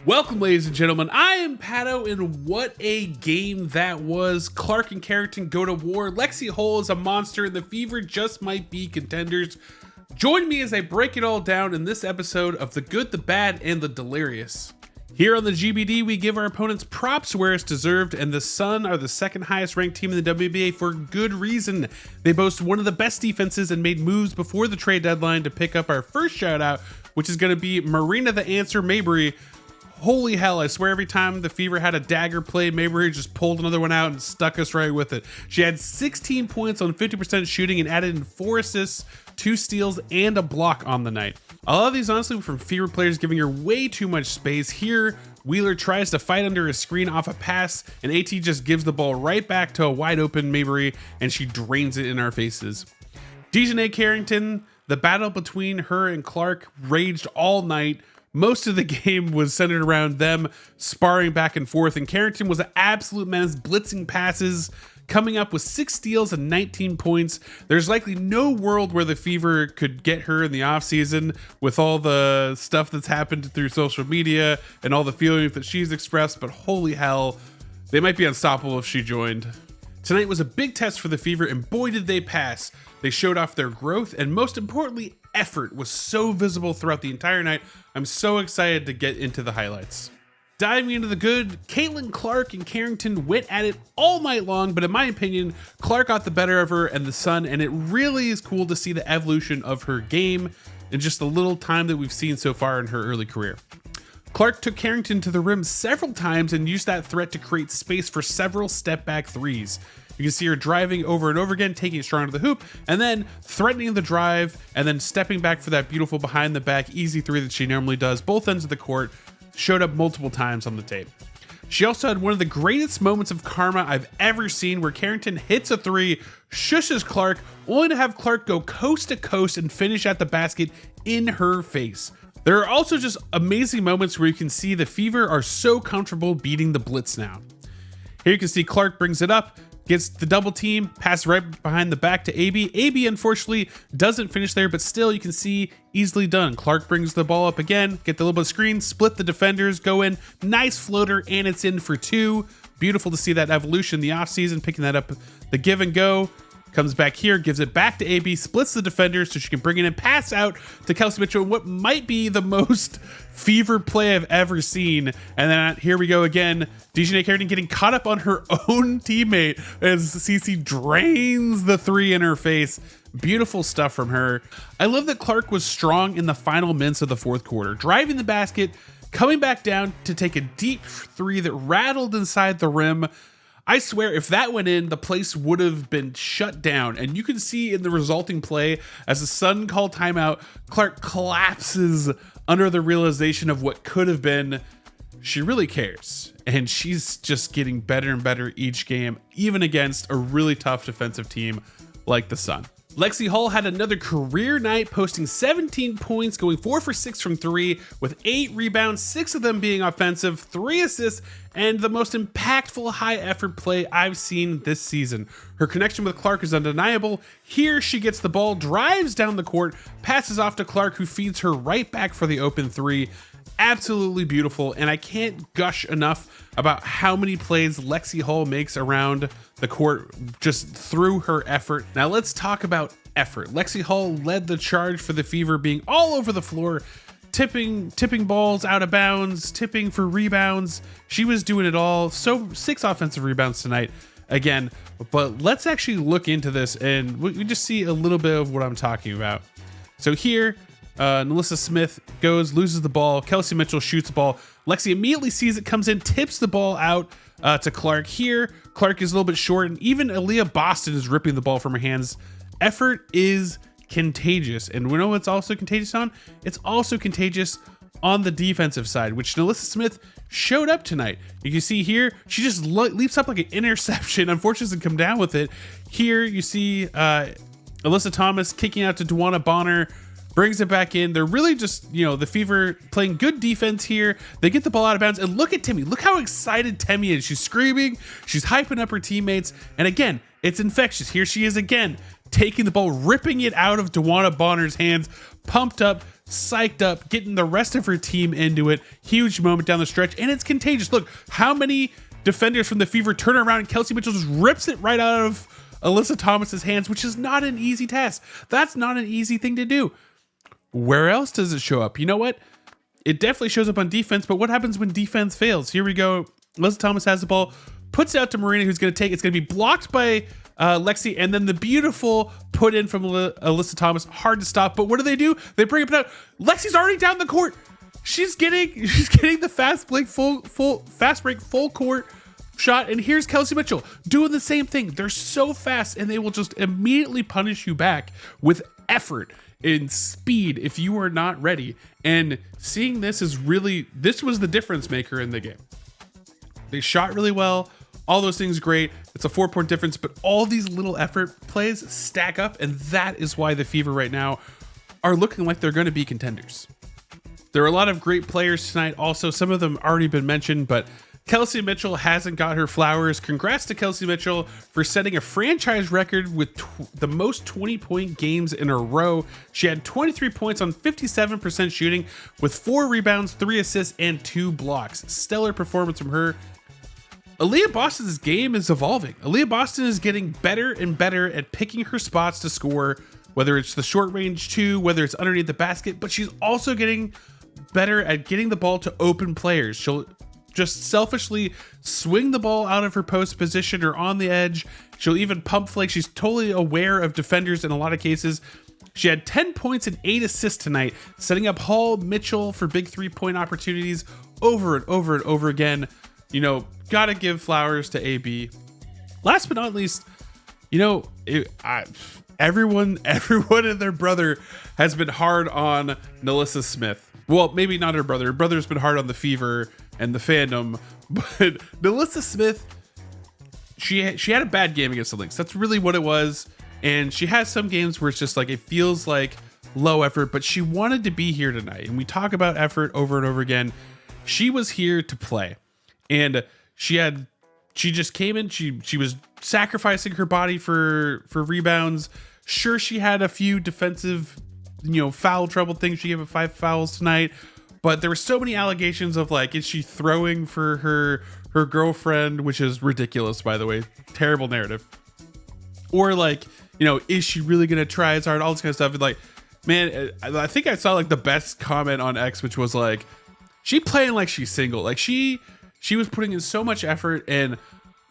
Welcome, ladies and gentlemen. I am Paddo, and what a game that was. Clark and Carrington go to war. Lexie Hull is a monster, and the Fever just might be contenders. Join me as I break it all down in this episode of The Good, the Bad, and the Delirious. Here on the GBD, we give our opponents props where it's deserved, and the Sun are the second highest ranked team in the WNBA for good reason. They boast one of the best defenses and made moves before the trade deadline to pick up our first shout out, which is going to be Marina the Answer Mabry. Holy hell, I swear every time the Fever had a dagger play, Mabry just pulled another one out and stuck us right with it. She had 16 points on 50% shooting and added in 4 assists, 2 steals, and a block on the night. A lot of these honestly from Fever players giving her way too much space. Here, Wheeler tries to fight under a screen off a pass, and AT just gives the ball right back to a wide open Mabry, and she drains it in our faces. DiJonai Carrington, the battle between her and Clark raged all night. Most of the game was centered around them sparring back and forth, and Carrington was an absolute menace, blitzing passes, coming up with 6 steals and 19 points. There's likely no world where the Fever could get her in the offseason with all the stuff that's happened through social media and all the feelings that she's expressed, but holy hell, they might be unstoppable if she joined. Tonight was a big test for the Fever, and boy did they pass. They showed off their growth, and most importantly, effort was so visible throughout the entire night. I'm so excited to get into the highlights. Diving into the good, Caitlin, Clark, and Carrington went at it all night long, but in my opinion, Clark got the better of her and the Sun, and it really is cool to see the evolution of her game in just the little time that we've seen so far in her early career. Clark took Carrington to the rim several times and used that threat to create space for several step back threes. You can see her driving over and over again, taking it strong to the hoop, and then threatening the drive, and then stepping back for that beautiful behind the back easy three that she normally does. Both ends of the court, showed up multiple times on the tape. She also had one of the greatest moments of karma I've ever seen, where Carrington hits a three, shushes Clark, only to have Clark go coast to coast and finish at the basket in her face. There are also just amazing moments where you can see the Fever are so comfortable beating the blitz now. Here you can see Clark brings it up, gets the double team, pass right behind the back to AB. AB unfortunately doesn't finish there, but still you can see easily done. Clark brings the ball up again, get the little bit of screen, split the defenders, go in, nice floater, and it's in for 2. Beautiful to see that evolution in the offseason, picking that up, the give and go. Comes back here, gives it back to AB, splits the defenders so she can bring it in, pass out to Kelsey Mitchell, what might be the most Fever play I've ever seen. And then here we go again, DiJonai Carrington getting caught up on her own teammate as CC drains the 3 in her face. Beautiful stuff from her. I love that Clark was strong in the final minutes of the 4th quarter, driving the basket, coming back down to take a deep 3 that rattled inside the rim. I swear, if that went in, the place would have been shut down. And you can see in the resulting play, as the Sun called timeout, Clark collapses under the realization of what could have been. She really cares. And she's just getting better and better each game, even against a really tough defensive team like the Sun. Lexie Hull had another career night, posting 17 points, going 4 for 6 from 3, with 8 rebounds, 6 of them being offensive, 3 assists, and the most impactful high effort play I've seen this season. Her connection with Clark is undeniable. Here she gets the ball, drives down the court, passes off to Clark, who feeds her right back for the open 3. Absolutely beautiful, and I can't gush enough about how many plays Lexie Hull makes around the court just through her effort. Now let's talk about effort. Lexie Hull led the charge for the Fever, being all over the floor, tipping balls out of bounds, tipping for rebounds. She was doing it all. So 6 offensive rebounds tonight again, but let's actually look into this and we just see a little bit of what I'm talking about. So here, Nalissa Smith goes, loses the ball. Kelsey Mitchell shoots the ball. Lexie immediately sees it, comes in, tips the ball out to Clark. Here, Clark is a little bit short, and even Aaliyah Boston is ripping the ball from her hands. Effort is contagious, and we know what's also contagious on? It's also contagious on the defensive side, which Nalissa Smith showed up tonight. You can see here, she just leaps up like an interception. Unfortunately, doesn't come down with it. Here, you see Alyssa Thomas kicking out to Duana Bonner, brings it back in. They're really just, the Fever playing good defense here. They get the ball out of bounds, and look at Timmy. Look how excited Timmy is. She's screaming. She's hyping up her teammates. And again, it's infectious. Here she is again, taking the ball, ripping it out of Duana Bonner's hands, pumped up, psyched up, getting the rest of her team into it. Huge moment down the stretch, and it's contagious. Look, how many defenders from the Fever turn around and Kelsey Mitchell just rips it right out of Alyssa Thomas's hands, which is not an easy task. That's not an easy thing to do. Where else does it show up? You know what? It definitely shows up on defense, but what happens when defense fails? Here we go. Alyssa Thomas has the ball, puts it out to Marina, who's going to take it. It's going to be blocked by Lexie, and then the beautiful put in from Alyssa Thomas. Hard to stop, but what do? They bring it out. Lexie's already down the court. She's getting the fast break full court shot, and here's Kelsey Mitchell doing the same thing. They're so fast, and they will just immediately punish you back with effort and speed if you are not ready. And seeing this was the difference maker in the game. They shot really well, all those things great. It's a 4-point difference, but all these little effort plays stack up, and that is why the Fever right now are looking like they're going to be contenders. There are a lot of great players tonight. Also, some of them already been mentioned, but Kelsey Mitchell hasn't got her flowers. Congrats to Kelsey Mitchell for setting a franchise record with the most 20-point games in a row. She had 23 points on 57% shooting with 4 rebounds, 3 assists, and 2 blocks. Stellar performance from her. Aaliyah Boston's game is evolving. Aaliyah Boston is getting better and better at picking her spots to score, whether it's the short range 2, whether it's underneath the basket, but she's also getting better at getting the ball to open players. She'll just selfishly swing the ball out of her post position or on the edge. She'll even pump fake. She's totally aware of defenders in a lot of cases. She had 10 points and 8 assists tonight, setting up Hull, Mitchell for big 3-point opportunities over and over and over again. You know, gotta give flowers to AB. Last but not least, you know, everyone and their brother has been hard on Nalissa Smith. Well, maybe not her brother. Her brother's been hard on the Fever and the fandom, but Nalissa Smith, she had a bad game against the Lynx. That's really what it was. And she has some games where it's just like, it feels like low effort, but she wanted to be here tonight. And we talk about effort over and over again. She was here to play, and she just came in. She was sacrificing her body for rebounds. Sure, she had a few defensive, foul trouble things. She gave 5 fouls tonight, but there were so many allegations of like, is she throwing for her girlfriend, which is ridiculous, by the way, terrible narrative. Or like, is she really gonna try as hard? All this kind of stuff. And like, man, I think I saw like the best comment on X, which was like, she playing like she's single. Like she was putting in so much effort, and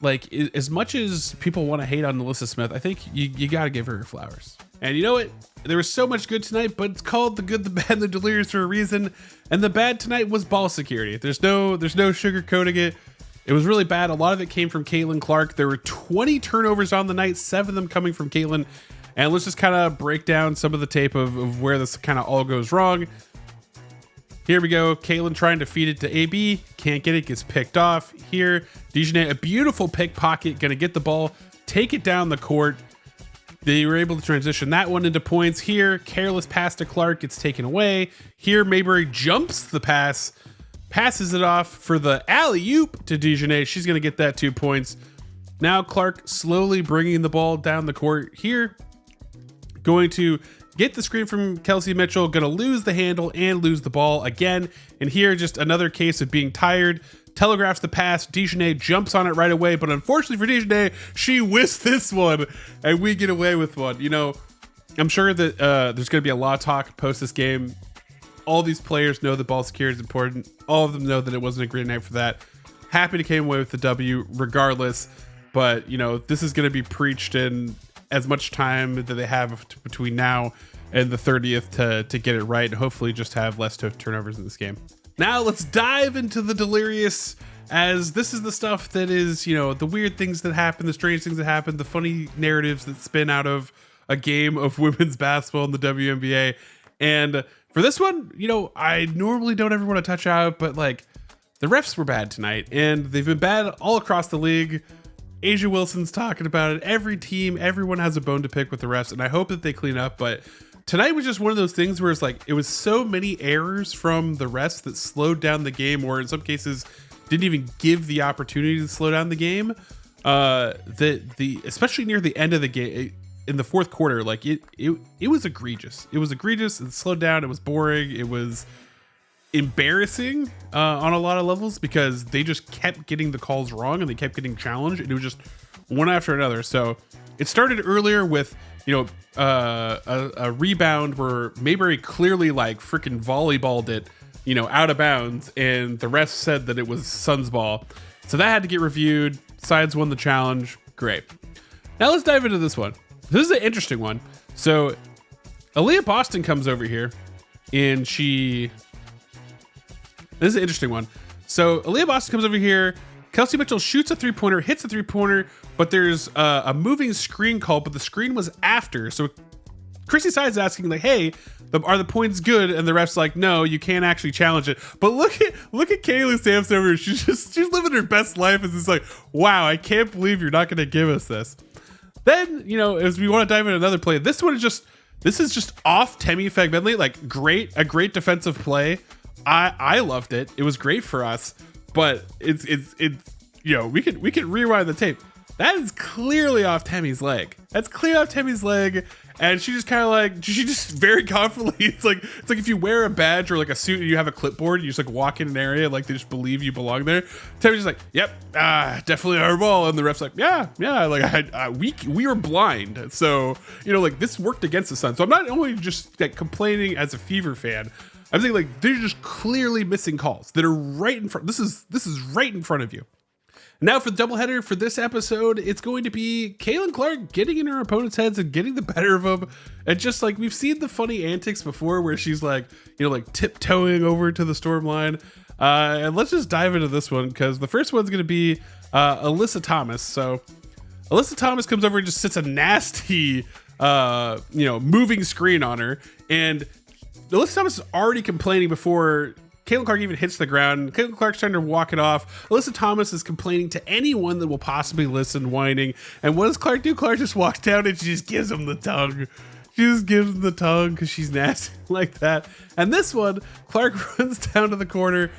like, as much as people want to hate on Nalissa Smith, I think you got to give her flowers. And you know what? There was so much good tonight, but it's called the good, the bad, and the delirious for a reason. And the bad tonight was ball security. There's no sugarcoating it. It was really bad. A lot of it came from Caitlin Clark. There were 20 turnovers on the night, 7 of them coming from Caitlin. And let's just kind of break down some of the tape of where this kind of all goes wrong. Here we go. Caitlin trying to feed it to AB. Can't get it. Gets picked off. Here, DiJonai, a beautiful pickpocket. Going to get the ball. Take it down the court. They were able to transition that one into points. Here, careless pass to Clark. Gets taken away. Here, Mayberry jumps the pass. Passes it off for the alley-oop to DiJonai. She's going to get that 2 points. Now Clark slowly bringing the ball down the court. Here, going to get the screen from Kelsey Mitchell, gonna lose the handle and lose the ball again. And here, just another case of being tired. Telegraphs the pass. DiJonai jumps on it right away, but unfortunately for DiJonai, she whiffed this one, and we get away with one. I'm sure that there's gonna be a lot of talk post this game. All these players know that ball security is important. All of them know that it wasn't a great night for that. Happy to came away with the W regardless, but this is gonna be preached in as much time that they have between now and the 30th to get it right, and hopefully just have less turnovers in this game. Now let's dive into the Delirious, as this is the stuff that is, the weird things that happen, the strange things that happen, the funny narratives that spin out of a game of women's basketball in the WNBA. And for this one, I normally don't ever want to touch out, but like, the refs were bad tonight, and they've been bad all across the league. Asia Wilson's talking about it. Every team, everyone has a bone to pick with the refs, and I hope that they clean up. But tonight was just one of those things where it's like, it was so many errors from the refs that slowed down the game, or in some cases didn't even give the opportunity to slow down the game. Especially near the end of the game, in the fourth quarter, like it was egregious. It was egregious. It slowed down. It was boring. It was embarrassing on a lot of levels because they just kept getting the calls wrong and they kept getting challenged, and it was just one after another. So it started earlier with, you know, a rebound where Mayberry clearly like freaking volleyballed it, you know, out of bounds, and the refs said that it was Suns ball. So that had to get reviewed. Sides won the challenge. Great. Now let's dive into this one. This is an interesting one. So Aaliyah Boston comes over here and this is an interesting one. So Aaliyah Boston comes over here. Kelsey Mitchell shoots a 3-pointer, hits a 3-pointer, but there's a moving screen call, but the screen was after. So Chrissy Sides asking like, hey, are the points good? And the ref's like, no, you can't actually challenge it. But look at Kaylee Sampson over here. She's living her best life. It's just like, wow, I can't believe you're not going to give us this. Then, you know, as we want to dive into another play, this is just off Temi Fagbentley, like a great defensive play. I loved it. It was great for us, but it's you know, we could rewind the tape. That is clearly off Temi's leg. That's clear off Temi's leg. And she just kind of like, she just very confidently, it's like if you wear a badge or like a suit and you have a clipboard and you just like walk in an area, like they just believe you belong there. Temi's just like, yep, definitely our ball. And the ref's like, yeah, like we were blind. So, you know, like this worked against the Suns. So I'm not only just like complaining as a Fever fan, I'm saying like they're just clearly missing calls that are right in front. This is right in front of you. Now for the doubleheader for this episode, it's going to be Caitlin Clark getting in her opponent's heads and getting the better of them. And just like we've seen the funny antics before where she's like, you know, like tiptoeing over to the storm line. And let's just dive into this one because the first one's going to be Alyssa Thomas. So Alyssa Thomas comes over and just sits a nasty, you know, moving screen on her. And Alyssa Thomas is already complaining before Caitlin Clark even hits the ground. Caitlin Clark's trying to walk it off. Alyssa Thomas is complaining to anyone that will possibly listen, whining. And what does Clark do? Clark just walks down and she just gives him the tongue. She just gives him the tongue because she's nasty like that. And this one, Clark runs down to the corner,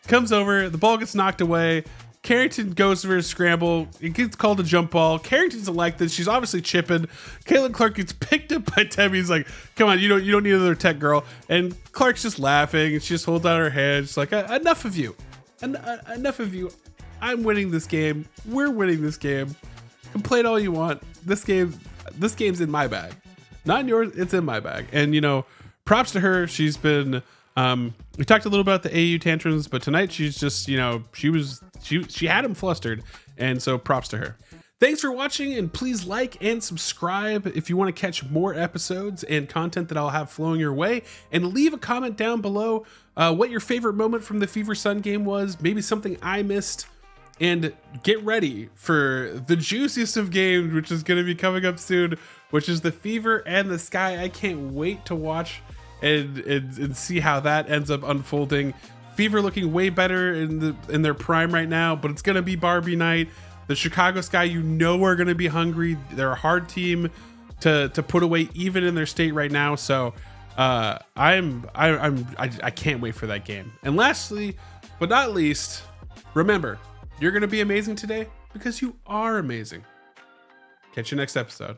comes over, the ball gets knocked away. Carrington goes for a scramble. It gets called a jump ball. Carrington's like this. She's obviously chipping. Caitlin Clark gets picked up by Temi. He's like, come on, you don't need another tech girl. And Clark's just laughing and she just holds out her hand. She's like, enough of you. Enough of you. I'm winning this game. We're winning this game. Complain all you want. This game's in my bag. Not in yours, it's in my bag. And you know, props to her. She's been we talked a little about the AU tantrums, but tonight she's just, you know, she had him flustered, and so props to her. Thanks for watching, and please like and subscribe if you want to catch more episodes and content that I'll have flowing your way, and leave a comment down below what your favorite moment from the Fever Sun game was, maybe something I missed, and get ready for the juiciest of games, which is going to be coming up soon, which is the Fever and the Sky. I can't wait to watch and see how that ends up unfolding. Fever looking way better in their prime right now, but it's gonna be Barbie night. The Chicago Sky, you know, are gonna be hungry. They're a hard team to put away even in their state right now. So I can't wait for that game. And lastly, but not least, remember, you're gonna be amazing today because you are amazing. Catch you next episode.